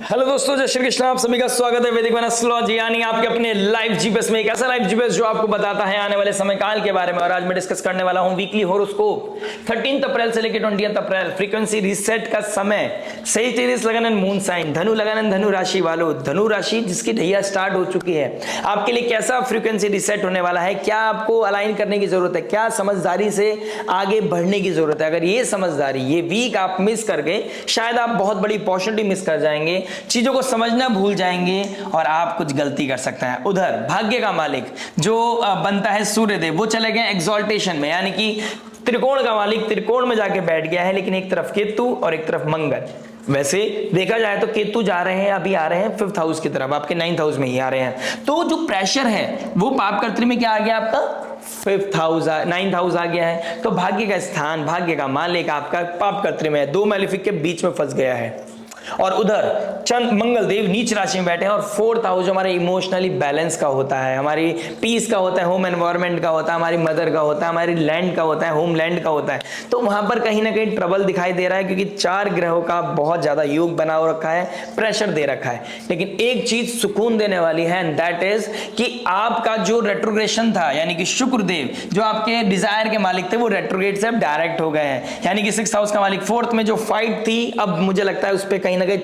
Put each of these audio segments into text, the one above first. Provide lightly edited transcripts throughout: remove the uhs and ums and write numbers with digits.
Hello दोस्तों, जय श्री कृष्ण। आप सभी का स्वागत है वैदिक एस्ट्रोलॉजी यानी आपके अपने लाइव जीपीएस में। एक ऐसा लाइव जीपीएस जो आपको बताता है आने वाले समय काल के बारे में। और आज मैं डिस्कस करने वाला हूं वीकली हॉरोस्कोप 13 अप्रैल से लेकर 20 अप्रैल। फ्रीक्वेंसी रीसेट का समय, सेजिटेरियस लगन एंड मून साइन, धनु लगन एंड धनु राशि वालों, धनु राशि जिसकी ढैया स्टार्ट हो चुकी है, आपके लिए कैसा फ्रीक्वेंसी रीसेट होने वाला है, क्या आपको अलाइन करने की जरूरत है, क्या समझदारी से आगे बढ़ने की जरूरत है। अगर ये समझदारी, ये वीक आप मिस कर गए, शायद आप बहुत बड़ी अपॉर्चुनिटी मिस कर जाएंगे, चीजों को समझना भूल जाएंगे और आप कुछ गलती कर सकते हैं। उधर भाग्य का मालिक जो बनता है सूर्यदेव, वो चले गए एक्सॉल्टेशन में, यानी कि त्रिकोण का मालिक त्रिकोण में जाके बैठ गया है, लेकिन एक तरफ केतु और एक तरफ मंगल। वैसे देखा जाए तो केतु जा रहे हैं, अभी आ रहे हैं 5th हाउस की तरफ, आपके 9th हाउस में ही आ रहे हैं। तो जो प्रेशर है वो पाप कर्त्री में क्या आ गया, आपका 5th हाउस, 9th हाउस आ गया है। तो भाग्य का स्थान, भाग्य का मालिक आपका पाप कर्त्री में है, दो मैलेफिक के बीच में फंस गया है। और उधर चंद्र मंगल देव नीच राशि में बैठे हैं। और 4th हाउस जो हमारे इमोशनली बैलेंस का होता है, हमारी पीस का होता है, होम एनवायरनमेंट का होता है, हमारी मदर का होता है, हमारी लैंड का होता है, होम लैंड का होता है। तो वहां पर कहीं ना कहीं ट्रबल दिखाई दे रहा है, क्योंकि 4 ग्रहों का बहुत ज्यादा योग बना रखा है, प्रेशर दे रखा है। लेकिन एक चीज सुकून देने वाली है, एंड दैट इज कि आपका जो रेट्रोग्रेशन था, यानी कि शुक्र देव जो आपके डिजायर के मालिक थे, वो रेट्रोग्रेड से अब डायरेक्ट हो गए हैं। यानी कि 6th हाउस का मालिक 4th में जो फाइट थी, अब मुझे लगता है उस पर कहीं ना कहीं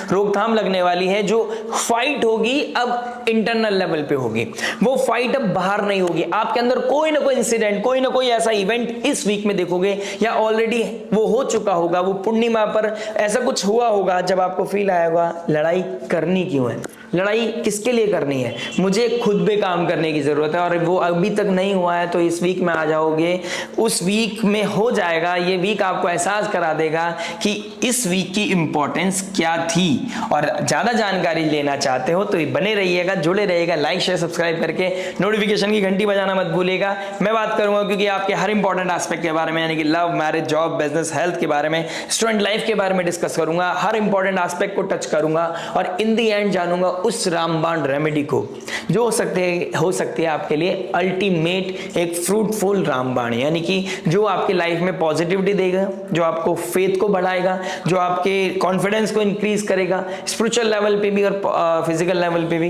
रोकथाम लगने वाली है। जो फाइट होगी अब इंटरनल लेवल पे होगी, वो फाइट अब बाहर नहीं होगी। आपके अंदर कोई ना कोई इंसिडेंट, कोई ना कोई ऐसा इवेंट इस वीक में देखोगे, या ऑलरेडी वो हो चुका होगा, वो पूर्णिमा पर ऐसा कुछ हुआ होगा जब आपको फील आया होगा लड़ाई करनी क्यों है, लड़ाई किसके लिए करनी है, मुझे खुद पे काम करने की जरूरत है। और वो अभी तक नहीं हुआ है तो इस वीक में आ जाओगे, उस वीक में हो जाएगा। ये वीक आपको एहसास करा देगा कि इस वीक की इंपॉर्टेंस क्या थी। और ज्यादा जानकारी लेना चाहते हो तो बने रहिएगा, जुड़े रहिएगा, लाइक शेयर सब्सक्राइब करके नोटिफिकेशन की घंटी बजाना मत भूलिएगा। मैं बात करूंगा क्योंकि आपके हर इंपॉर्टेंट एस्पेक्ट के बारे में, यानी कि love, marriage, job, business, health के बारे में, स्टूडेंट लाइफ के बारे में डिस्कस करूंगा। हर इंपॉर्टेंट एस्पेक्ट को टच करूंगा और इन दी एंड जानूंगा उस रामबाण रेमेडी को जो हो सकती है आपके लिए अल्टीमेट एक फ्रूटफुल रामबाण, यानी कि जो आपके लाइफ में पॉजिटिविटी देगा, जो आपको फेथ को बढ़ाएगा, जो आपके कॉन्फिडेंस को इंक्रीज करेगा, स्पिरिचुअल लेवल पे भी और फिजिकल लेवल पे भी,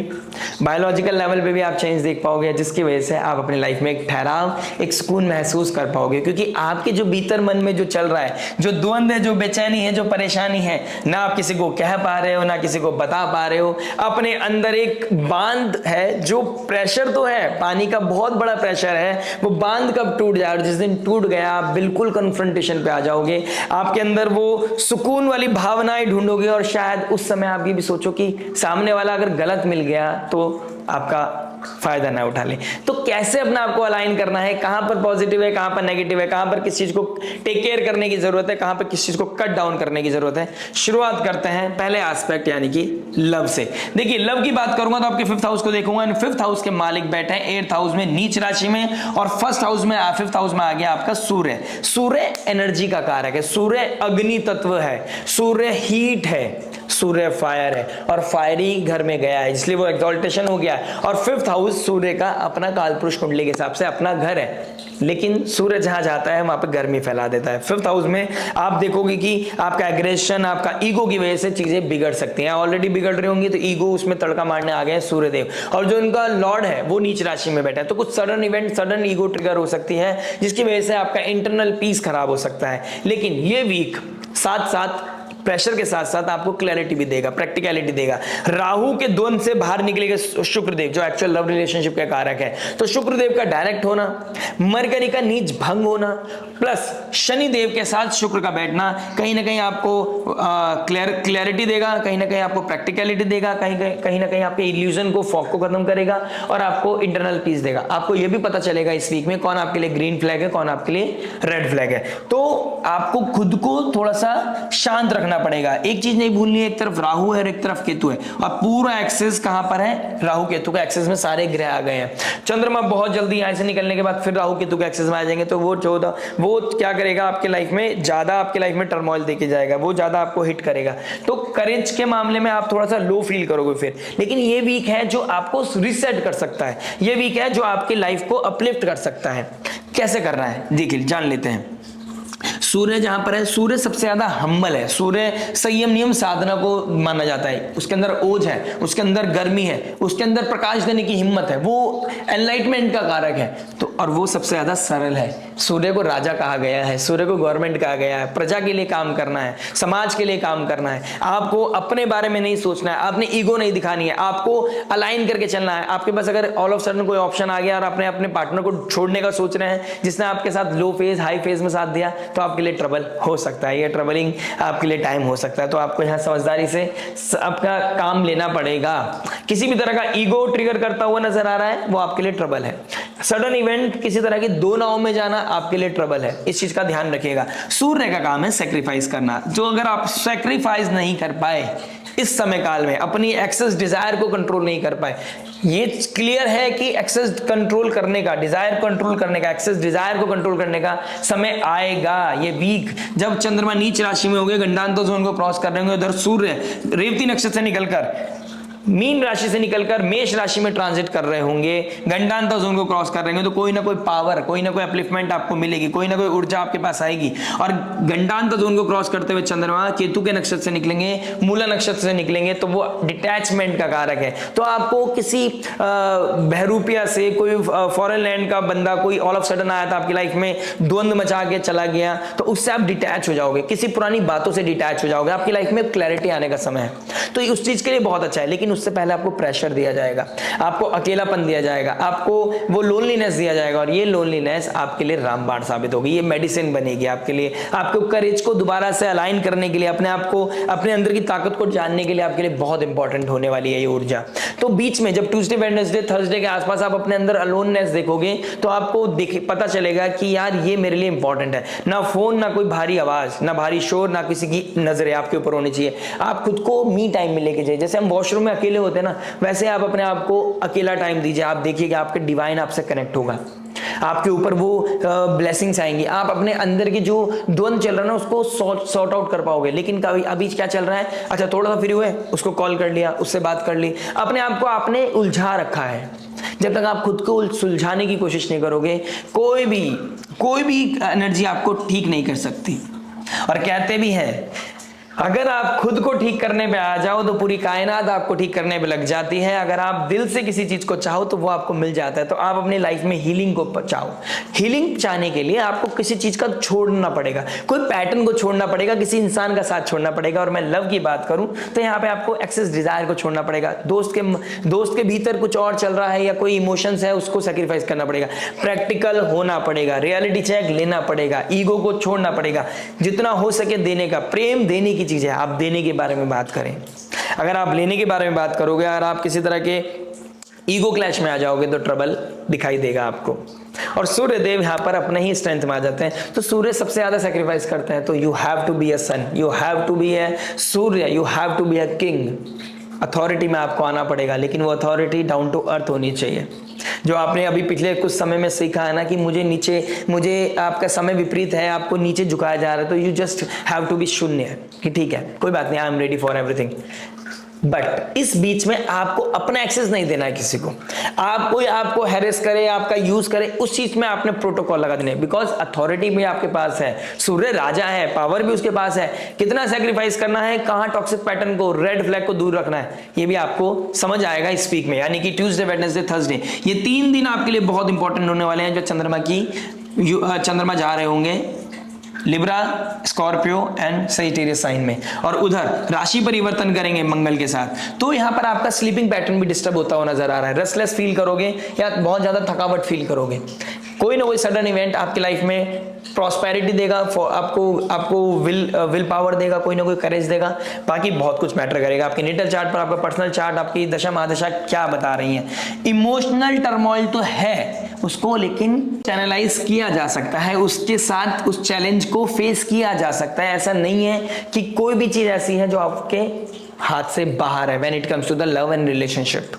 बायोलॉजिकल लेवल पे भी आप चेंज देख पाओगे, जिसकी वजह से आप अपनी लाइफ में एक ठहराव, एक सुकून महसूस कर पाओगे। क्योंकि आपके जो भीतर मन में जो चल रहा है, जो द्वंद्व है, जो बेचैनी है, जो परेशानी है, ना आप किसी को कह पा रहे हो, ना किसी को बता पा रहे हो, अपने अंदर एक बांध है, जो प्रेशर तो है, पानी का बहुत बड़ा प्रेशर है, वो बांध कब टूट जाए, और जिस दिन टूट गया आप बिल्कुल कन्फ्रंटेशन पे आ जाओगे। आपके अंदर वो सुकून वाली भावनाएं ढूंढोगे और शायद उस समय आप ये भी सोचो कि सामने वाला अगर गलत मिल गया तो आपका फायदा ना उठा ले। तो कैसे अपना आपको अलाइन करना है, कहां पर पॉजिटिव है, कहां पर नेगेटिव है, कहां पर किस चीज को टेक केयर करने की जरूरत है, कहां पर किस चीज को कट डाउन करने की जरूरत है। शुरुआत करते हैं पहले एस्पेक्ट, यानी कि लव से। देखिए, लव की बात करूंगा तो आपके 5th हाउस को देखूंगा। 5th हाउस के मालिक बैठे हैं 8th हाउस में नीच राशि में, और 1st हाउस में 5th हाउस में आ गया आपका सूर्य। सूर्य एनर्जी का कारक है, सूर्य अग्नि तत्व है, सूर्य हीट है, सूर्य फायर है, और फायरी घर में गया है, इसलिए वो एक्सॉल्टेशन हो गया। और 5th हाउस सूर्य का अपना कालपुरुष कुंडली के हिसाब से अपना घर है, लेकिन सूर्य जहां जाता है वहां पे गर्मी फैला देता है। 5th हाउस में आप देखोगे कि आपका एग्रेशन, आपका ईगो की वजह से चीजें बिगड़ सकती हैं, ऑलरेडी बिगड़ रही होंगी, तो ईगो उसमें तड़का मारने आ गए हैं सूर्यदेव। और जो इनका लॉर्ड है वो नीच राशि में बैठा है, तो कुछ sudden event, sudden ego trigger हो सकती है, जिसकी वजह से आपका इंटरनल पीस खराब हो सकता है। लेकिन ये वीक साथ साथ प्रेशर के साथ साथ आपको क्लैरिटी भी देगा, प्रैक्टिकलिटी देगा। राहु के द्वंद से बाहर निकलेगा शुक्रदेव, जो एक्चुअल लव रिलेशनशिप का कारक है। तो शुक्रदेव का डायरेक्ट होना, मरकरी का नीच भंग होना, प्लस शनि देव के साथ शुक्र का बैठना कहीं ना कहीं आपको क्लैरिटी देगा, कहीं ना कहीं आपको प्रैक्टिकलिटी देगा, कहीं ना कहीं आपके इल्यूजन को, फॉग को खत्म करेगा, और आपको इंटरनल पीस देगा। आपको यह भी पता चलेगा इस वीक में कौन आपके लिए ग्रीन फ्लैग है, कौन आपके लिए रेड फ्लैग है। तो आपको खुद को थोड़ा सा शांत रखना पड़ेगा। एक चीज नहीं भूलनी है, एक तरफ राहु है और एक तरफ केतु है, और पूरा एक्सेस कहां पर है, राहु केतु का एक्सेस में सारे ग्रह आ गए हैं। चंद्रमा बहुत जल्दी यहां से निकलने के बाद फिर राहु केतु के एक्सेस में आ जाएंगे, तो वो क्या करेगा, आपके लाइफ में ज्यादा, आपके लाइफ में टर्मोइल देके जाएगा, वो ज्यादा आपको हिट करेगा। तो करेज के मामले में आप थोड़ा सा लो फील करोगे फिर। लेकिन ये वीक है जो आपको रिसेट कर सकता है, ये वीक है जो आपकी लाइफ को अपलिफ्ट कर सकता है। कैसे करना है देखिए, जान लेते हैं। सूर्य जहां पर है, सूर्य सबसे ज्यादा हम्बल है, सूर्य संयम नियम साधना को माना जाता है, उसके अंदर ओज है, उसके अंदर गर्मी है, उसके अंदर प्रकाश देने की हिम्मत है, वो एनलाइटमेंट का कारक है। तो और वो सबसे ज्यादा सरल है। सूर्य को राजा कहा गया है, सूर्य को गवर्नमेंट कहा गया है, प्रजा के लिए काम करना है, समाज के लिए काम करना है। आपको अपने बारे में नहीं सोचना है, आपने ईगो नहीं दिखानी है, आपको अलाइन करके चलना है। आपके पास अगर ऑल ऑफ सडन कोई ऑप्शन आ गया और आपने अपने पार्टनर को छोड़ने का सोच रहे हैं, जिसने आपके साथ लो फेज हाई फेज में साथ दिया, तो आपके लिए ट्रबल हो सकता है, ये ट्रबलिंग आपके लिए टाइम हो सकता है। तो आपको यहाँ समझदारी से आपका काम लेना पड़ेगा। किसी भी तरह का ईगो ट्रिगर करता हुआ नजर आ रहा है, वो आपके लिए ट्रबल है। सडन इवेंट, किसी तरह की दो नाव में जाना, आपके लिए ट्रबल है। इस चीज का ध्यान रखिएगा। सूर्य का काम है सेक्रीफाइस करना। जो अगर आप सेक्रीफाइस नहीं कर पाए इस समय काल में, अपनी एक्सेस डिजायर को कंट्रोल नहीं कर पाए, ये क्लियर है कि एक्सेस कंट्रोल करने का, डिजायर कंट्रोल करने का, एक्सेस डिजायर को कंट्रोल करने का समय आएगा। ये वीक, जब चंद्रमा नीच राशि में हो गए, गंडांत जोन को क्रॉस कर रहे होंगे, उधर सूर्य रेवती नक्षत्र से निकलकर मीन राशि से निकलकर मेष राशि में ट्रांजिट कर रहे होंगे, गंडांत जोन को क्रॉस कर रहे होंगे, तो कोई ना कोई पावर, कोई ना कोई अपलिफ्टमेंट आपको मिलेगी, कोई ना कोई ऊर्जा आपके पास आएगी। और गंडांत जोन को क्रॉस करते हुए चंद्रमा केतु के नक्षत्र से निकलेंगे, मूला नक्षत्र से निकलेंगे, तो वो डिटैचमेंट का कारक है। तो आपको किसी बहरूपिया से, कोई फॉरेन लैंड का बंदा कोई ऑल ऑफ सडन आया था आपकी लाइफ में, द्वंद मचा के चला गया, तो उससे आप डिटैच हो जाओगे, किसी पुरानी बातों से डिटैच हो जाओगे। आपकी लाइफ में क्लैरिटी आने का समय है, तो उस चीज के लिए बहुत अच्छा है। लेकिन उससे पहले आपको प्रेशर दिया जाएगा, आपको अकेलापन दिया जाएगा, आपको वो लोनलीनेस दिया जाएगा, और ये लोनलीनेस आपके लिए रामबाण साबित होगी। ये मेडिसिन बनेगी आपके लिए, आपको करेज को दोबारा से अलाइन करने के लिए, अपने आप को, अपने अंदर की ताकत को जानने के लिए आपके लिए बहुत इंपॉर्टेंट होने वाली है ये ऊर्जा। तो बीच में जब ट्यूसडे, वेडनेसडे, थर्सडे के आसपास आप अपने अंदर अलोननेस देखोगे, तो आपको पता चलेगा कि यार ये मेरे लिए इंपॉर्टेंट है। ना फोन, ना कोई भारी आवाज, ना भारी शोर, ना किसी की नजरें आपके ऊपर होनी चाहिए। आप खुद को मी टाइम में लेके जाइए। जैसे हम वॉशरूम में अकेले होते हैं ना, वैसे आप अपने आप को अकेला टाइम दीजिए। आप देखिए कि आपके डिवाइन आपसे कनेक्ट होगा, आपके ऊपर वो ब्लेसिंग्स आएंगी, आप अपने अंदर की जो द्वंद चल रहा है ना उसको सॉर्ट आउट कर पाओगे। लेकिन कभी अभी क्या चल रहा है, अच्छा थोड़ा सा फ्री हुए, उसको कॉल कर लिया, उससे बात कर ली, अपने आप को आपने उलझा रखा है। जब तक आप खुद को सुलझाने की कोशिश नहीं करोगे, कोई भी एनर्जी आपको ठीक नहीं कर सकती। और कहते भी हैं, अगर आप खुद को ठीक करने पे आ जाओ तो पूरी कायनात आपको ठीक करने पे लग जाती है। अगर आप दिल से किसी चीज को चाहो तो वो आपको मिल जाता है। तो आप अपनी लाइफ में हीलिंग को चाहो। हीलिंग चाहने के लिए आपको किसी चीज का छोड़ना पड़ेगा, कोई पैटर्न को छोड़ना पड़ेगा, किसी इंसान का साथ छोड़ना पड़ेगा। और मैं लव की बात करूं तो यहाँ पे आपको एक्सेस डिजायर को छोड़ना पड़ेगा। दोस्त के भीतर कुछ और चल रहा है या कोई इमोशंस है, उसको सेक्रीफाइस करना पड़ेगा। प्रैक्टिकल होना पड़ेगा, रियलिटी चेक लेना पड़ेगा, ईगो को छोड़ना पड़ेगा। जितना हो सके देने का, प्रेम देने की चीज है। आप देने के बारे में बात करें, अगर आप लेने के बारे में बात करोगे, अगर आप किसी तरह के ईगो क्लैश में आ जाओगे तो ट्रबल दिखाई देगा आपको। और सूर्य देव यहाँ पर अपने ही स्ट्रेंथ में आ जाते हैं। तो सूर्य सबसे ज्यादा सेक्रीफाइस करते हैं। तो you have to be a sun, you have to be a सूर्य, you have to be a king. Authority में आपको आना पड़ेगा, लेकिन वो अथॉरिटी डाउन टू अर्थ होनी चाहिए। जो आपने अभी पिछले कुछ समय में सीखा है ना कि मुझे आपका समय विपरीत है, आपको नीचे झुकाया जा रहा है, तो you just have to be शून्य कि ठीक है, कोई बात नहीं, I am ready for everything. But इस बीच में आपको अपना एक्सेस नहीं देना है किसी को। आप कोई आपको हैरेस करे, आपका यूज करे, उस चीज में आपने प्रोटोकॉल लगा देने। बिकॉज अथॉरिटी भी आपके पास है, सूर्य राजा है, पावर भी उसके पास है। कितना सेक्रीफाइस करना है, कहां टॉक्सिक पैटर्न को, रेड फ्लैग को दूर रखना है, ये भी आपको समझ आएगा इस वीक में। यानी कि ट्यूसडे, वेडनेसडे, थर्सडे, ये 3 दिन आपके लिए बहुत इंपॉर्टेंट होने वाले हैं। जो चंद्रमा जा रहे होंगे Libra, Scorpio and Sagittarius sign में, और उधर राशि परिवर्तन करेंगे मंगल के साथ। तो यहाँ पर आपका स्लीपिंग पैटर्न भी डिस्टर्ब होता हुआ नजर आ रहा है। रेस्टलेस फील करोगे या बहुत ज्यादा थकावट फील करोगे। कोई ना कोई सडन इवेंट आपकी लाइफ में प्रॉस्पेरिटी देगा, आपको विल पावर देगा, कोई ना कोई करेज देगा। बाकी बहुत कुछ मैटर करेगा। आपके नेटल चार्ट पर, आपका पर्सनल चार्ट, आपकी दशा महादशा क्या बता रही है। इमोशनल टर्मोइल तो है, उसको लेकिन चैनलाइज किया जा सकता है, उसके साथ उस चैलेंज को फेस किया जा सकता है। ऐसा नहीं है कि कोई भी चीज ऐसी है जो आपके हाथ से बाहर है। When it comes to the love and relationship,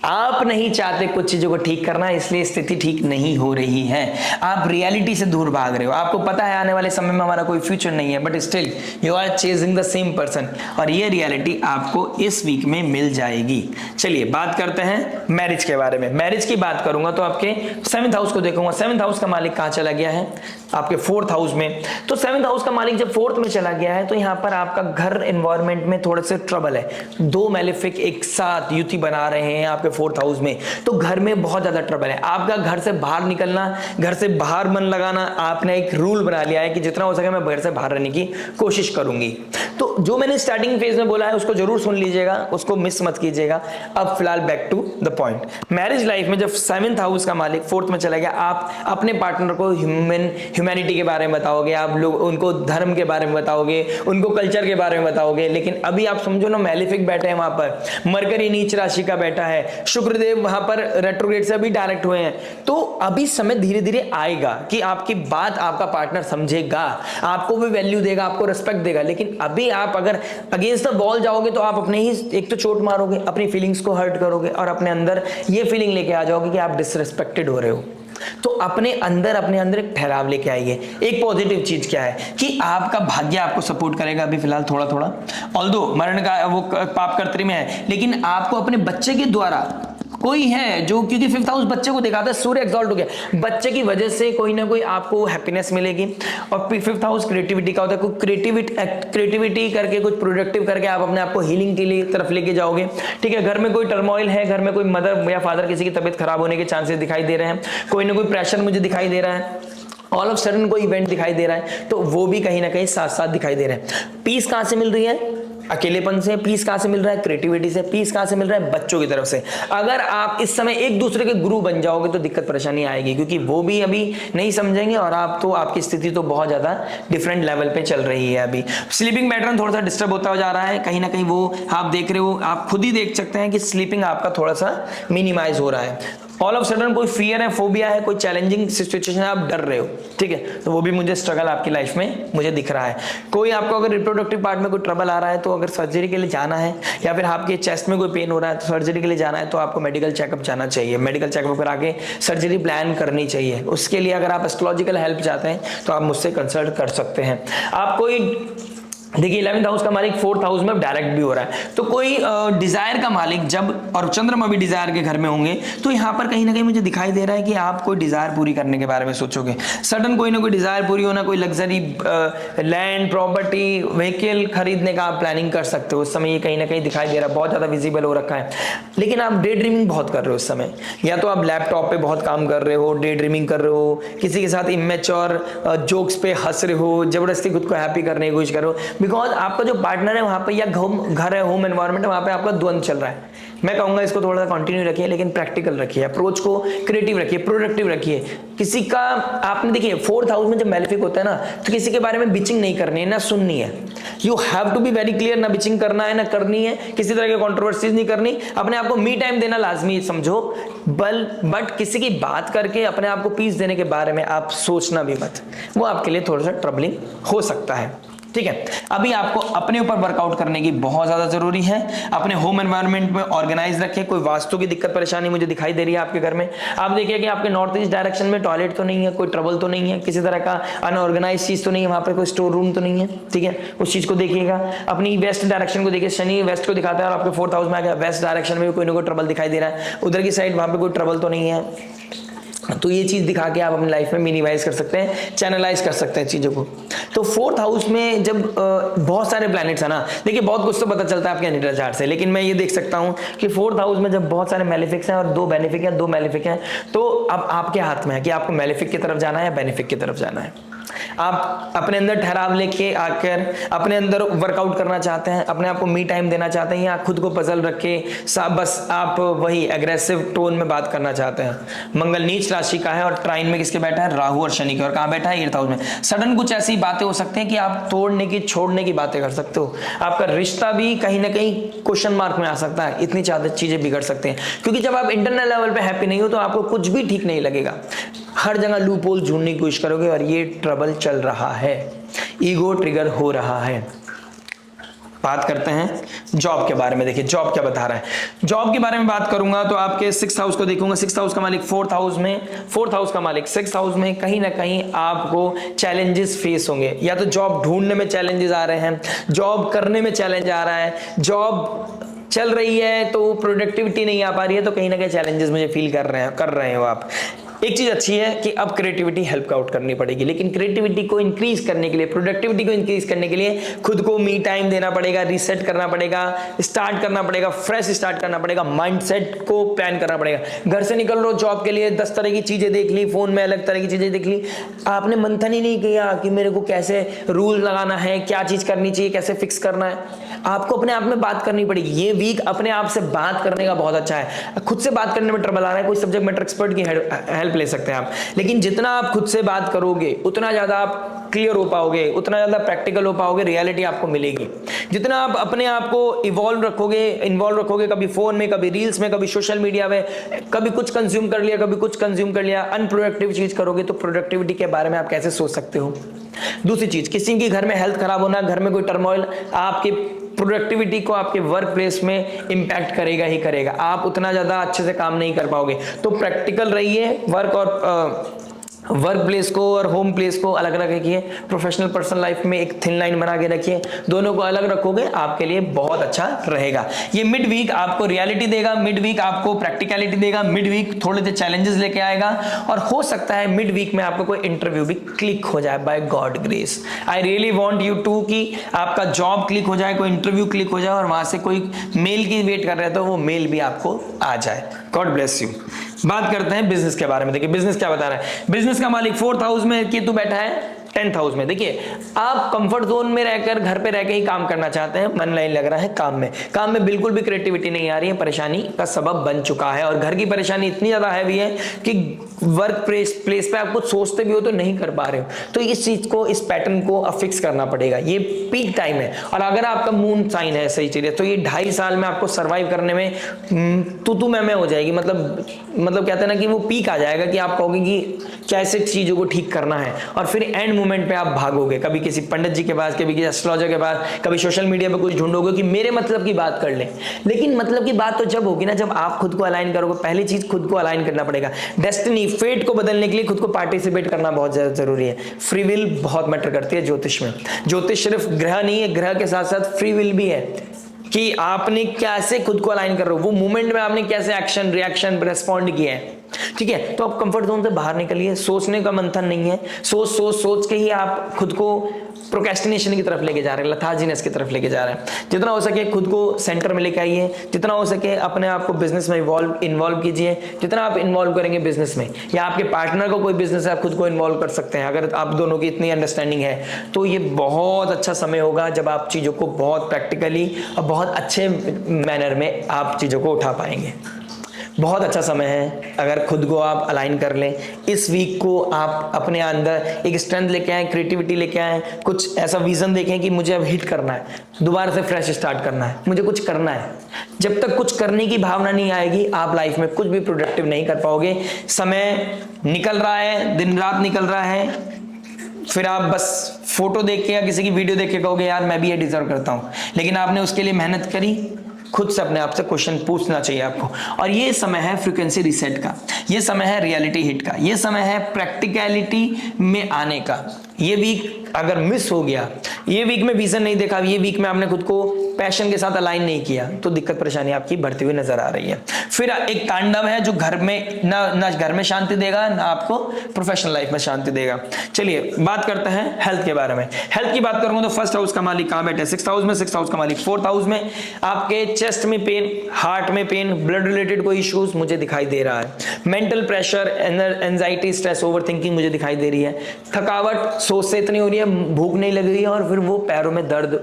आप नहीं चाहते कुछ चीजों को ठीक करना, इसलिए स्थिति ठीक नहीं हो रही है। आप रियलिटी से दूर भाग रहे हो। आपको पता है आने वाले समय में हमारा कोई फ्यूचर नहीं है, but still you are chasing the same person, और ये रियलिटी आपको इस वीक में मिल जाएगी। चलिए बात करते हैं मैरिज के बारे में। मैरिज की बात करूंगा तो आपके 7th हाउस को देखूंगा। 7th हाउस का मालिक कहां चला गया है? आपके 4th हाउस में। तो 7th हाउस का मालिक जब 4th में चला गया है तो यहां पर आपका घर एनवायरमेंट में थोड़े से ट्रबल है। दो मैलेफिक एक साथ युति बना रहे हैं आपके 4th हाउस में, तो घर में बहुत ज्यादा ट्रबल है। आपका घर से बाहर निकलना, घर से बाहर मन लगाना, आपने एक रूल बना लिया है कि जितना हो सके मैं घर से बाहर रहने की कोशिश करूंगी। तो जो मैंने स्टार्टिंग फेज में बोला है उसको जरूर सुन लीजिएगा, उसको मिस मत कीजिएगा। अब फिलहाल back to the point. Marriage life में जब 7th हाउस का मालिक 4th में चला गया, आप अपने पार्टनर को ह्यूमैनिटी के बारे में बताओगे, आप लोग उनको धर्म के बारे में बताओगे, उनको कल्चर के बारे में बताओगे। लेकिन अभी आप समझो ना, मैलेफिक बैठे हैं वहां पर, मरकरी नीच राशि का बैठा है, शुक्रदेव वहां पर रेट्रोग्रेड से अभी डायरेक्ट हुए हैं। तो अभी समय धीरे धीरे आएगा कि आपकी बात आपका पार्टनर समझेगा, आपको भी वैल्यू देगा, आपको रिस्पेक्ट देगा। लेकिन अभी आप अगर अगेंस्ट द वॉल जाओगे तो आप अपने ही एक तो चोट मारोगे, अपनी फीलिंग्स को हर्ट करोगे और अपने अंदर ये फीलिंग लेके आ जाओगे कि आप डिसरिस्पेक्टेड हो रहे हो। तो अपने अंदर एक ठहराव लेके आइए। एक पॉजिटिव चीज क्या है कि आपका भाग्य आपको सपोर्ट करेगा अभी फिलहाल थोड़ा थोड़ा, ऑल्दो मरण का वो पाप कर्तरी में है, लेकिन आपको अपने बच्चे के द्वारा कोई है जो, क्योंकि 5th हाउस बच्चे को दिखाता है, सूर्य एक्सॉल्ट हो गया, बच्चे की वजह से कोई ना कोई आपको हैप्पीनेस मिलेगी। और 5th हाउस क्रिएटिविटी का होता है, कोई क्रिएटिविटी करके कुछ प्रोडक्टिव करके आप अपने आप को हीलिंग के लिए तरफ लेके जाओगे। ठीक है, घर में कोई टर्मोइल है, घर में कोई मदर या फादर किसी की तबीयत खराब होने के चांसेस दिखाई दे रहे हैं, कोई ना कोई प्रेशर मुझे दिखाई दे रहा है, ऑल ऑफ सडन कोई इवेंट दिखाई दे रहा है, तो वो भी कहीं ना कहीं साथ साथ दिखाई दे रहे हैं। पीस कहां से मिल रही है? अकेलेपन से। पीस कहां से मिल रहा है? क्रिएटिविटी से। पीस कहां से मिल रहा है? बच्चों की तरफ से। अगर आप इस समय एक दूसरे के गुरु बन जाओगे तो दिक्कत परेशानी आएगी, क्योंकि वो भी अभी नहीं समझेंगे और आप तो, आपकी स्थिति तो बहुत ज्यादा डिफरेंट लेवल पे चल रही है। अभी स्लीपिंग पैटर्न थोड़ा सा डिस्टर्ब होता जा रहा है, कहीं ना कहीं वो आप देख रहे हो, आप खुद ही देख सकते हैं कि स्लीपिंग आपका थोड़ा सा मिनिमाइज हो रहा है। ऑल ऑफ सडन कोई फियर है, फोबिया है, कोई चैलेंजिंग सिचुएशन है, आप डर रहे हो। ठीक है, तो वो भी मुझे स्ट्रगल आपकी लाइफ में मुझे दिख रहा है। कोई आपको अगर रिप्रोडक्टिव पार्ट में कोई ट्रबल आ रहा है तो अगर सर्जरी के लिए जाना है, या फिर आपके चेस्ट में कोई पेन हो रहा है तो सर्जरी के लिए जाना है, तो आपको मेडिकल चेकअप जाना चाहिए। मेडिकल चेकअप पर आके सर्जरी प्लान करनी चाहिए। उसके लिए अगर आप एस्ट्रोलॉजिकल हेल्प चाहते हैं तो आप मुझसे कंसल्ट कर सकते हैं। आप कोई देखिए 11th हाउस का मालिक 4th हाउस में डायरेक्ट भी हो रहा है, तो कोई डिजायर का मालिक जब, और चंद्रमा भी डिजायर के घर में होंगे, तो यहाँ पर कहीं ना कहीं मुझे दिखाई दे रहा है कि आप कोई डिजायर पूरी करने के बारे में सोचोगे। सडन कोई ना कोई डिजायर पूरी होना, कोई लग्जरी लैंड, प्रॉपर्टी, व्हीकल खरीदने का आप प्लानिंग कर सकते हो। उस समय ये कहीं ना कहीं दिखाई दे रहा है, बहुत ज्यादा विजिबल हो रखा है। लेकिन आप डे ड्रीमिंग बहुत कर रहे हो इस समय, या तो आप लैपटॉप पे बहुत काम कर रहे हो, डे ड्रीमिंग कर रहे हो, किसी के साथ इमेच्योर जोक्स पे हंस रहे हो, जबरदस्ती खुद को हैप्पी करने की कोशिश करो, बिकॉज आपका जो पार्टनर है वहां पे, या घर है, होम एनवायरनमेंट है, वहां पे आपका द्वंद चल रहा है। मैं कहूंगा इसको थोड़ा सा कंटिन्यू रखिए, लेकिन प्रैक्टिकल रखिए, अप्रोच को क्रिएटिव रखिए, प्रोडक्टिव रखिए। किसी का आपने देखिए 4th हाउस में जब मैलेफिक होता है ना, तो किसी के बारे में बिचिंग नहीं करनी है ना सुननी है। You have to be very clear, ना बिचिंग करना है ना करनी है, किसी तरह की कंट्रोवर्सीज नहीं करनी, अपने आप को मी टाइम देना लाजमी समझो। बट किसी की बात करके अपने आप को पीस देने के बारे में आप सोचना भी मत, वो आपके लिए थोड़ा सा ट्रबलिंग हो सकता है। ठीक है, अभी आपको अपने ऊपर वर्कआउट करने की बहुत ज्यादा जरूरी है। अपने होम एनवायरनमेंट में ऑर्गेनाइज रखें। कोई वास्तु की दिक्कत परेशानी मुझे दिखाई दे रही है आपके घर में, आप देखिए कि आपके नॉर्थ ईस्ट डायरेक्शन में टॉयलेट तो नहीं है, कोई ट्रबल तो नहीं है, किसी तरह का अनऑर्गेनाइज चीज तो नहीं है, वहां पर कोई स्टोर रूम तो नहीं है। ठीक है, उस चीज को देखिएगा। अपनी वेस्ट डायरेक्शन को देखिए, शनि वेस्ट को दिखाता है और आपके 4th हाउस में आ गया, वेस्ट डायरेक्शन में भी कोई ना कोई ट्रबल दिखाई दे रहा है, उधर की साइड वहां पे कोई ट्रबल तो नहीं है। तो ये चीज दिखा के आप अपनी लाइफ में मिनिमाइज कर सकते हैं, चैनलाइज कर सकते हैं चीजों को। तो 4th हाउस में जब बहुत सारे प्लैनेट्स है ना, देखिए बहुत कुछ तो पता चलता है आपके नेटल चार्ट से, लेकिन मैं ये देख सकता हूं कि 4th हाउस में जब बहुत सारे मैलेफिक्स हैं और 2 बेनिफिक हैं, 2 मैलेफिक हैं, तो अब आपके हाथ में है कि आपको मैलेफिक की तरफ जाना है या बेनिफिक की तरफ जाना है। आप अपने अंदर ठहराव लेके आकर अपने अंदर वर्कआउट करना चाहते हैं, अपने आप को मी टाइम देना चाहते हैं, या खुद को पजल रख के बस आप वही एग्रेसिव टोन में बात करना चाहते हैं। मंगल नीच राशि का है और ट्राइन में किसके बैठा है? राहु और शनि के। और कहां बैठा है? 8th हाउस में। सडन कुछ ऐसी बातें हो सकती हैं कि आप तोड़ने की, छोड़ने की बातें कर सकते हो। आपका रिश्ता भी कहीं ना कहीं क्वेश्चन मार्क में आ सकता है, इतनी ज्यादा चीजें बिगड़ सकते हैं, क्योंकि जब आप इंटरनल लेवल पे हैप्पी नहीं हो तो आपको कुछ भी ठीक नहीं लगेगा, हर जगह लूप होल ढूंढने की कोशिश करोगे, और ये ट्रबल चल रहा है, ईगो ट्रिगर हो रहा है। बात करते हैं जॉब के बारे में। देखिए जॉब क्या बता रहा है। जॉब के बारे में बात करूंगा तो आपके 6th हाउस को देखूंगा। 6th हाउस का मालिक 4th हाउस में, 4th हाउस का मालिक 6th हाउस में। कहीं ना कहीं आपको चैलेंजेस फेस होंगे, या तो जॉब ढूंढने में चैलेंजेस आ रहे हैं, जॉब करने में चैलेंज आ रहा है, जॉब चल रही है तो प्रोडक्टिविटी नहीं आ पा रही है, तो कहीं ना कहीं चैलेंजेस मुझे फील कर रहे हो आप। एक चीज अच्छी है कि अब क्रिएटिविटी हेल्प आउट करनी पड़ेगी, लेकिन क्रिएटिविटी को इंक्रीज करने के लिए, प्रोडक्टिविटी को इंक्रीज करने के लिए खुद को मी टाइम देना पड़ेगा, रीसेट करना पड़ेगा, स्टार्ट करना पड़ेगा, फ्रेश स्टार्ट करना पड़ेगा, माइंडसेट को प्लान करना पड़ेगा। घर से निकल रहे हो जॉब के लिए, 10 तरह की चीजें देख ली, फोन में अलग तरह की चीजें देख ली, आपने मंथन ही नहीं किया कि मेरे को कैसे रूल लगाना है, क्या चीज करनी चाहिए, कैसे फिक्स करना है। आपको अपने आप में बात करनी पड़ेगी। ये वीक अपने आप से बात करने का बहुत अच्छा है। खुद से बात करने में ट्रबल आ रहा है, कोई सब्जेक्ट मैटर एक्सपर्ट की हेल्प ले सकते हैं आप, लेकिन जितना आप खुद से बात करोगे उतना ज्यादा आप क्लियर हो पाओगे, उतना ज्यादा प्रैक्टिकल हो पाओगे, रियलिटी आपको मिलेगी। जितना आप अपने आप को इन्वॉल्व रखोगे कभी फोन में, कभी रील्स में, कभी सोशल मीडिया में, कभी कुछ कंज्यूम कर लिया, कभी कुछ कंज्यूम कर लिया, अनप्रोडक्टिव चीज करोगे, तो प्रोडक्टिविटी के बारे में आप कैसे सोच सकते हो। दूसरी चीज, किसी की घर में हेल्थ खराब होना, घर में कोई टर्मोइल आपके प्रोडक्टिविटी को, आपके वर्क प्लेस में इंपैक्ट करेगा ही करेगा। आप उतना ज्यादा अच्छे से काम नहीं कर पाओगे। तो प्रैक्टिकल रहिए, वर्क प्लेस को और होम प्लेस को अलग अलग रखिए। प्रोफेशनल पर्सनल लाइफ में एक थिन लाइन बना के रखिए, दोनों को अलग रखोगे आपके लिए बहुत अच्छा रहेगा। ये मिड वीक आपको रियलिटी देगा, मिड वीक आपको प्रैक्टिकलिटी देगा, मिड वीक थोड़े से चैलेंजेस लेके आएगा, और हो सकता है मिड वीक में आपको कोई इंटरव्यू भी क्लिक हो जाए by God grace. I really want you to कि आपका जॉब क्लिक हो जाए, कोई इंटरव्यू क्लिक हो जाए, और वहां से कोई मेल की वेट कर रहे तो वो मेल भी आपको आ जाए। God bless you. बात करते हैं बिजनेस के बारे में। देखिए बिजनेस क्या बता रहा है। बिजनेस का मालिक 4th हाउस में केतु बैठा है 10th हाउस में। देखिए आप कंफर्ट जोन में रहकर, घर पे रह के ही काम करना चाहते हैं, मन नहीं लग रहा है काम में बिल्कुल भी क्रिएटिविटी नहीं आ रही है, परेशानी का सबब बन चुका है। और घर की परेशानी इतनी ज्यादा हैवी है कि वर्क प्लेस पे आप कुछ सोचते भी हो तो नहीं कर पा रहे हो। तो इस चीज को, इस पैटर्न को अब फिक्स करना पड़ेगा। ये पीक टाइम है, और अगर आपका मून साइन है सही चीज है, तो ये 2.5 साल में आपको सर्वाइव करने में तू मैं हो जाएगी। मतलब कहते हैं ना कि वो पीक आ जाएगा कि आप कहोगे कि कैसे चीजों को ठीक करना है, और फिर एंड मोमेंट पे आप भागोगे, कभी किसी पंडित जी के पास, कभी किसी एस्ट्रोलॉजर के पास, कभी सोशल मीडिया पे कुछ ढूंढोगे कि मेरे मतलब की बात कर ले। लेकिन मतलब की बात तो जब होगी ना जब आप खुद को अलाइन करोगे। पहली चीज खुद को अलाइन करना पड़ेगा। डेस्टिनी, फेट को बदलने के लिए खुद को पार्टिसिपेट करना बहुत ज्यादा जरूरी है। फ्री विल बहुत मैटर करती है ज्योतिष में। ज्योतिष सिर्फ ग्रह नहीं है, ग्रह के साथ साथ फ्री विल भी है कि आपने कैसे खुद को अलाइन कर रहे हो, वो मूवमेंट में आपने कैसे एक्शन, रिएक्शन, रेस्पॉन्ड किया है। ठीक है, तो आप कंफर्ट जोन से बाहर निकलिए। सोचने का मंथन नहीं है, सोच के ही आप खुद को प्रोक्रेस्टिनेशन की तरफ लेके जा रहे हैं, लथार्जीनेस की तरफ लेके जा रहे हैं। जितना हो सके खुद को सेंटर में लेके आइए, जितना हो सके अपने आप को बिजनेस में इन्वॉल्व कीजिए। जितना आप इन्वॉल्व करेंगे बिजनेस में, या आपके पार्टनर को कोई बिजनेस है, आप खुद को इन्वॉल्व कर सकते हैं। अगर आप दोनों की इतनी अंडरस्टैंडिंग है तो ये बहुत अच्छा समय होगा जब आप चीजों को बहुत प्रैक्टिकली और बहुत अच्छे मैनर में आप चीजों को उठा पाएंगे। बहुत अच्छा समय है अगर खुद को आप अलाइन कर लें। इस वीक को आप अपने अंदर एक स्ट्रेंथ लेके आए, क्रिएटिविटी लेके आए, कुछ ऐसा विजन देखें कि मुझे अब हिट करना है, दोबारा से फ्रेश स्टार्ट करना है, मुझे कुछ करना है। जब तक कुछ करने की भावना नहीं आएगी आप लाइफ में कुछ भी प्रोडक्टिव नहीं कर पाओगे। समय निकल रहा है, दिन रात निकल रहा है, फिर आप बस फोटो देख के या किसी की वीडियो देख के कहोगे यार मैं भी ये डिजर्व करता हूं, लेकिन आपने उसके लिए मेहनत करी। खुद से अपने आप से क्वेश्चन पूछना चाहिए आपको। और ये समय है फ्रीक्वेंसी रिसेट का, ये समय है रियलिटी हिट का, ये समय है प्रैक्टिकलिटी में आने का। ये वीक अगर मिस हो गया, ये वीक में विजन नहीं देखा, ये वीक में आपने खुद को पैशन के साथ अलाइन नहीं किया, तो दिक्कत परेशानी आपकी बढ़ती हुई नजर आ रही है। फिर एक तांडव है जो घर में ना घर में शांति देगा, ना आपको प्रोफेशनल लाइफ में शांति देगा। चलिए बात करते हैं हेल्थ के बारे में। हेल्थ की बात करूंगा तो 1st हाउस का मालिक कहां बैठे? 6th हाउस में। 6th हाउस का मालिक 4th हाउस में। आपके चेस्ट में पेन, हार्ट में पेन, ब्लड रिलेटेड कोई इश्यूज मुझे दिखाई दे रहा है। Mental pressure, anxiety, stress, overthinking मुझे दिखाई दे रही है। थकावट सोच से इतनी हो रही है, भूख नहीं लग रही है, और फिर वो पैरों में दर्द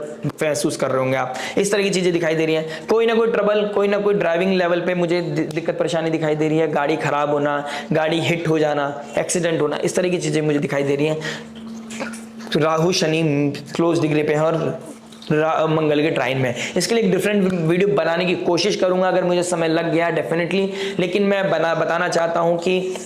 महसूस कर रहे होंगे आप। इस तरह की चीजें दिखाई दे रही हैं। कोई ना कोई ट्रबल, कोई ना कोई ड्राइविंग लेवल पे मुझे दिक्कत परेशानी दिखाई दे रही है। गाड़ी खराब होना, गाड़ी हिट हो जाना, एक्सीडेंट होना, इस तरह की चीजें मुझे दिखाई दे रही हैं। तो राहु शनि क्लोज डिग्री पे है और मंगल के ट्राइन में। इसके लिए एक डिफरेंट वीडियो बनाने की कोशिश करूंगा अगर मुझे समय लग गया डेफिनेटली। लेकिन मैं बताना चाहता हूं कि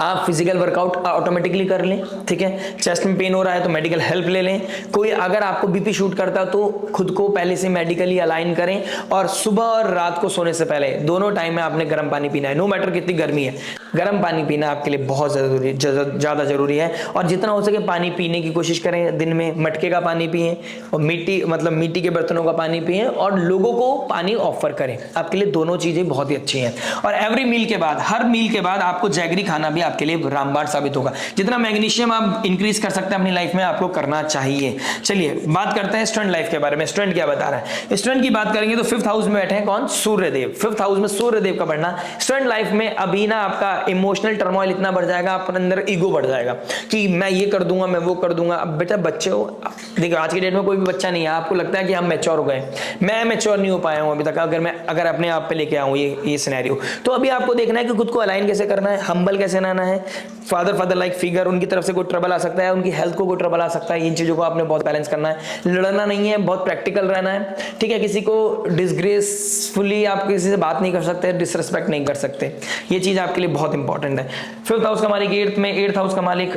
आप फिजिकल वर्कआउट ऑटोमेटिकली कर लें, ठीक है। चेस्ट में पेन हो रहा है तो मेडिकल हेल्प ले लें। कोई अगर आपको बीपी शूट करता है तो खुद को पहले से मेडिकली अलाइन करें, और सुबह और रात को सोने से पहले दोनों टाइम में आपने गर्म पानी पीना है। नो मैटर कितनी गर्मी है, गर्म पानी पीना आपके लिए बहुत ज़्यादा जरूरी है। और जितना हो सके पानी पीने की कोशिश करें। दिन में मटके का पानी पिएं, और मिट्टी के बर्तनों का पानी पिएं, और लोगों को पानी ऑफर करें। आपके लिए दोनों चीज़ें बहुत ही अच्छी हैं। और एवरी मील के बाद, हर मील के बाद आपको जैगरी खाना भी आपके लिए रामबाण साबित होगा। जितना मैग्नीशियम आप इंक्रीज कर सकते हैं अपनी लाइफ में, आपको करना चाहिए। चलिए बात करते हैं स्टूडेंट लाइफ के बारे में। स्टूडेंट क्या बता रहा है? स्टूडेंट की बात करेंगे तो 5th हाउस में बैठे हैं कौन? सूर्यदेव। 5th हाउस में सूर्यदेव का बढ़ना स्टूडेंट लाइफ में अभी ना आपका इमोशनल टर्मोइल इतना बढ़ जाएगा, अपने अंदर ईगो बढ़ जाएगा कि मैं ये कर दूंगा, मैं वो कर दूंगा। अब बेटा बच्चे हो, देखो आज की डेट में कोई भी बच्चा नहीं है, आपको लगता है कि हम मैच्योर हो गए। मैं मैच्योर नहीं हो पाया हूं अभी तक। अगर अपने आप पे लेके आऊं ये सिनेरियो, तो अभी आपको देखना है कि खुद को अलाइन कैसे करना है, हम्बल कैसे रहना है। फादर लाइक फिगर, उनकी तरफ से कोई ट्रबल आ सकता है, उनकी हेल्थ को कोई ट्रबल आ सकता है। इन चीजों को आपने बहुत बैलेंस करना है। लड़ना नहीं है, बहुत प्रैक्टिकल रहना है, ठीक है। किसी को डिसग्रेसफुली आप किसी से बात नहीं कर सकते, डिसरिस्पेक्ट नहीं कर सकते। ये चीज आपके लिए बहुत इंपॉर्टेंट है। 5th हाउस का मालिक 8th में, 8th हाउस का मालिक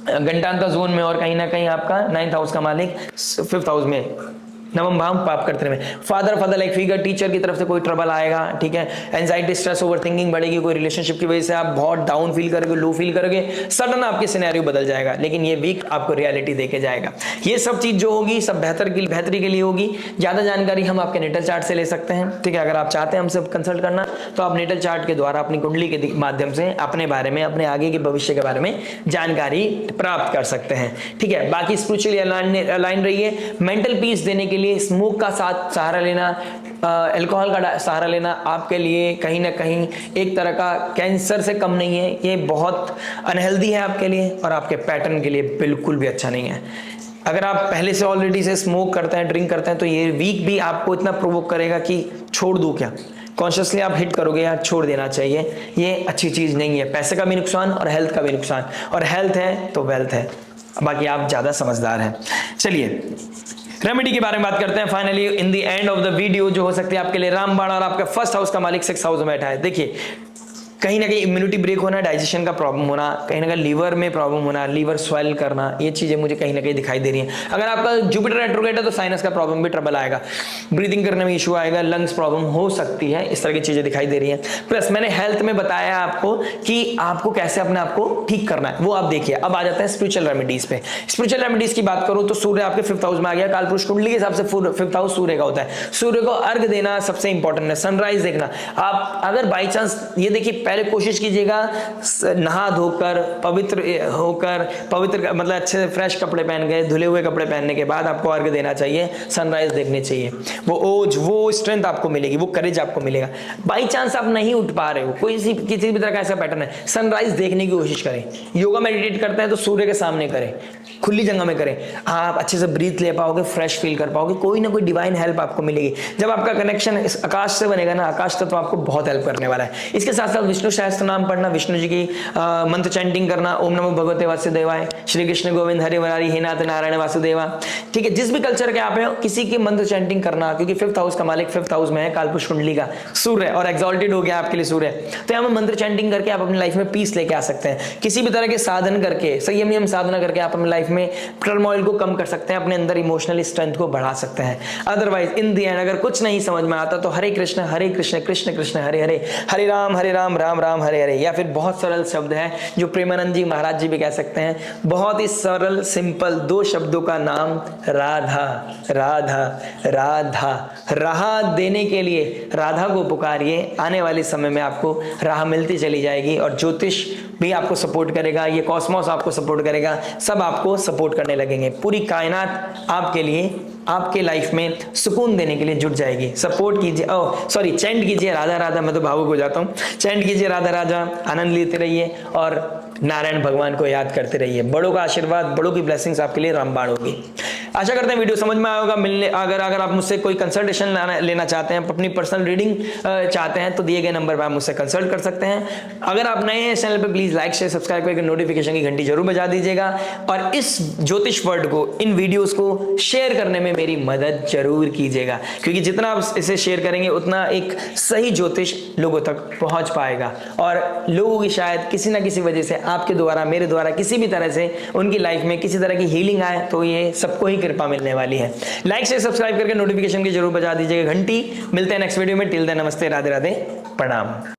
घंटांतर जोन में, और कहीं ना कहीं आपका 9th हाउस का मालिक 5th हाउस में, नवम भाव पाप करते में। फादर लाइक फिगर, टीचर की तरफ से कोई ट्रबल आएगा, ठीक है। एंजाइटी, स्ट्रेस, ओवरथिंकिंग बढ़ेगी। कोई रिलेशनशिप की वजह से आप बहुत डाउन फील करोगे, लो फील करोगे, सडन आपके सिनेरियो बदल जाएगा। लेकिन ये वीक आपको रियलिटी देके जाएगा। ये सब चीज जो होगी सब बेहतरी के लिए होगी। ज्यादा जानकारी हम आपके नेटल चार्ट से ले सकते हैं, ठीक है। अगर आप चाहते हैं हमसे कंसल्ट करना तो आप नेटल चार्ट के द्वारा अपनी कुंडली के माध्यम से अपने बारे में, अपने आगे के भविष्य के बारे में जानकारी प्राप्त कर सकते हैं, ठीक है। बाकी स्पिरिचुअली अलाइन रहिए। मेंटल पीस देने के लिए स्मोक का सहारा लेना, अल्कोहल का सहारा लेना आपके लिए कहीं ना कहीं एक तरह का कैंसर से कम नहीं है। ये बहुत अनहेल्दी है आपके लिए, और आपके पैटर्न के लिए बिल्कुल भी अच्छा नहीं है। अगर आप पहले से ऑलरेडी से स्मोक करते हैं, ड्रिंक करते हैं, तो ये वीक भी आपको इतना प्रोवोक करेगा कि छोड़ दूं क्या। कॉन्शियसली आप हिट करोगे यार, छोड़ देना चाहिए। ये अच्छी चीज नहीं है। पैसे का भी नुकसान और हेल्थ का भी नुकसान, और हेल्थ है तो वेल्थ है। बाकी आप ज्यादा समझदार हैं। चलिए रेमेडी के बारे में बात करते हैं। Finally in the end of the video, जो हो सकती है आपके लिए रामबाण, और आपका 1st हाउस का मालिक 6th हाउस में बैठा है। देखिए कहीं ना कहीं इम्यूनिटी ब्रेक होना, डाइजेशन का प्रॉब्लम होना, कहीं ना कहीं लीवर में प्रॉब्लम होना, लीवर स्वेल करना, ये चीजें मुझे कहीं ना कहीं दिखाई दे रही हैं। अगर आपका जुपिटर रेट्रोग्रेड है तो साइनस का प्रॉब्लम भी, ट्रबल आएगा, ब्रीदिंग करने में इशू आएगा, लंग्स प्रॉब्लम हो सकती है। इस तरह की चीजें दिखाई दे रही हैं। प्लस मैंने हेल्थ में बताया आपको कि आपको कैसे अपने आप को ठीक करना है, वो आप देखिए। अब आ जाते हैं स्पिरिचुअल रेमेडीज पे। स्पिरिचुअल रेमेडीज की बात करूं तो सूर्य आपके 5th हाउस में आ गया। कालपुरुष कुंडली के हिसाब से 5th हाउस सूर्य का होता है। सूर्य को अर्घ देना सबसे इंपॉर्टेंट है। सनराइज देखना। आप अगर बाई चांस, ये देखिए पहले कोशिश कीजिए नहा धोकर पवित्र मतलब अच्छे से फ्रेश कपड़े पहन गए, धुले हुए कपड़े पहनने के बाद आपको अर्घ देना चाहिए। सनराइज देखनी चाहिए। वो ओज, वो स्ट्रेंथ आपको मिलेगी, वो करेज आपको मिलेगा। बाई चांस आप नहीं उठ पा रहे हो, किसी भी तरह का ऐसा पैटर्न है, सनराइज देखने की कोशिश करें। योगा मेडिटेट करते हैं तो सूर्य के सामने करें, खुली जगह में करें। आप अच्छे से ब्रीथ ले पाओगे, फ्रेश फील कर पाओगे, कोई ना कोई डिवाइन हेल्प आपको मिलेगी। जब आपका कनेक्शन इस आकाश से बनेगा ना, आकाश तत्व आपको बहुत हेल्प करने वाला है। इसके साथ साथ विष्णु सहस्त्र नाम पढ़ना, विष्णु जी की मंत्र चैंटिंग करना, ओम नमो भगवते वासुदेवाय, श्री कृष्ण गोविंद हरि मुरारी हे नाथ नारायण वासुदेवा, ठीक है। जिस भी कल्चर के आप हैं, किसी की मंत्र चैंटिंग करना, क्योंकि 5th हाउस का मालिक 5th हाउस में है, कालपुरुष कुंडली का सूर्य, और एक्सॉल्टेड हो गया आपके लिए सूर्य। तो यहाँ मंत्र चैंटिंग करके आप अपनी लाइफ में पीस लेके आ सकते हैं। किसी भी तरह के साधन करके, संयम साधना करके आप अपनी लाइफ में टर्मोइल को कम कर सकते हैं, अपने अंदर इमोशनल स्ट्रेंथ को बढ़ा सकते हैं। अदरवाइज इन दी एंड अगर कुछ नहीं समझ में आता तो हरे कृष्ण कृष्ण कृष्ण हरे हरे, हरे राम राम राम हरे हरे, या फिर बहुत सरल शब्द है जो प्रेमानंद जी महाराज जी भी कह सकते हैं। बहुत ही सरल सिंपल 2 शब्दों का नाम राधा राधा राधा। राह देने के लिए राधा को पुकारिए, आने वाले समय में आपको राह मिलती चली जाएगी। और ज्योतिष भी आपको सपोर्ट करेगा, ये कॉस्मोस आपको सपोर्ट करेगा, सब आपको सपोर्ट करने लगेंगे। पूरी कायनात आपके लिए, आपके लाइफ में सुकून देने के लिए जुट जाएगी। सपोर्ट कीजिए, सॉरी चैंट कीजिए राधा राधा, मैं तो भावुक हो जाता हूँ। चैंट कीजिए राधा राधा, आनंद लेते रहिए और नारायण भगवान को याद करते रहिए। बड़ों का आशीर्वाद, बड़ों की ब्लेसिंग्स आपके लिए रामबाण होगी। आशा करते हैं वीडियो समझ में आया होगा। मिलने अगर आप मुझसे कोई कंसल्टेशन लेना चाहते हैं, अपनी पर्सनल रीडिंग चाहते हैं, तो दिए गए नंबर पर आप मुझसे कंसल्ट कर सकते हैं। अगर आप नए हैं इस चैनल पे, प्लीज लाइक शेयर सब्सक्राइब करके नोटिफिकेशन की घंटी जरूर बजा दीजिएगा और इस ज्योतिष वर्ड को, इन वीडियोस को शेयर करने में मेरी मदद जरूर कीजिएगा, क्योंकि जितना आप इसे शेयर करेंगे उतना एक सही ज्योतिष लोगों तक पहुंच पाएगा और लोगों की शायद किसी ना किसी वजह से आपके द्वारा, मेरे द्वारा, किसी भी तरह से उनकी लाइफ में किसी तरह की हीलिंग आए, तो ये सबको ही कृपा मिलने वाली है। लाइक शेयर सब्सक्राइब करके नोटिफिकेशन की जरूर बजा दीजिएगा घंटी। मिलते हैं नेक्स्ट वीडियो में। टिल देन नमस्ते, राधे राधे, प्रणाम।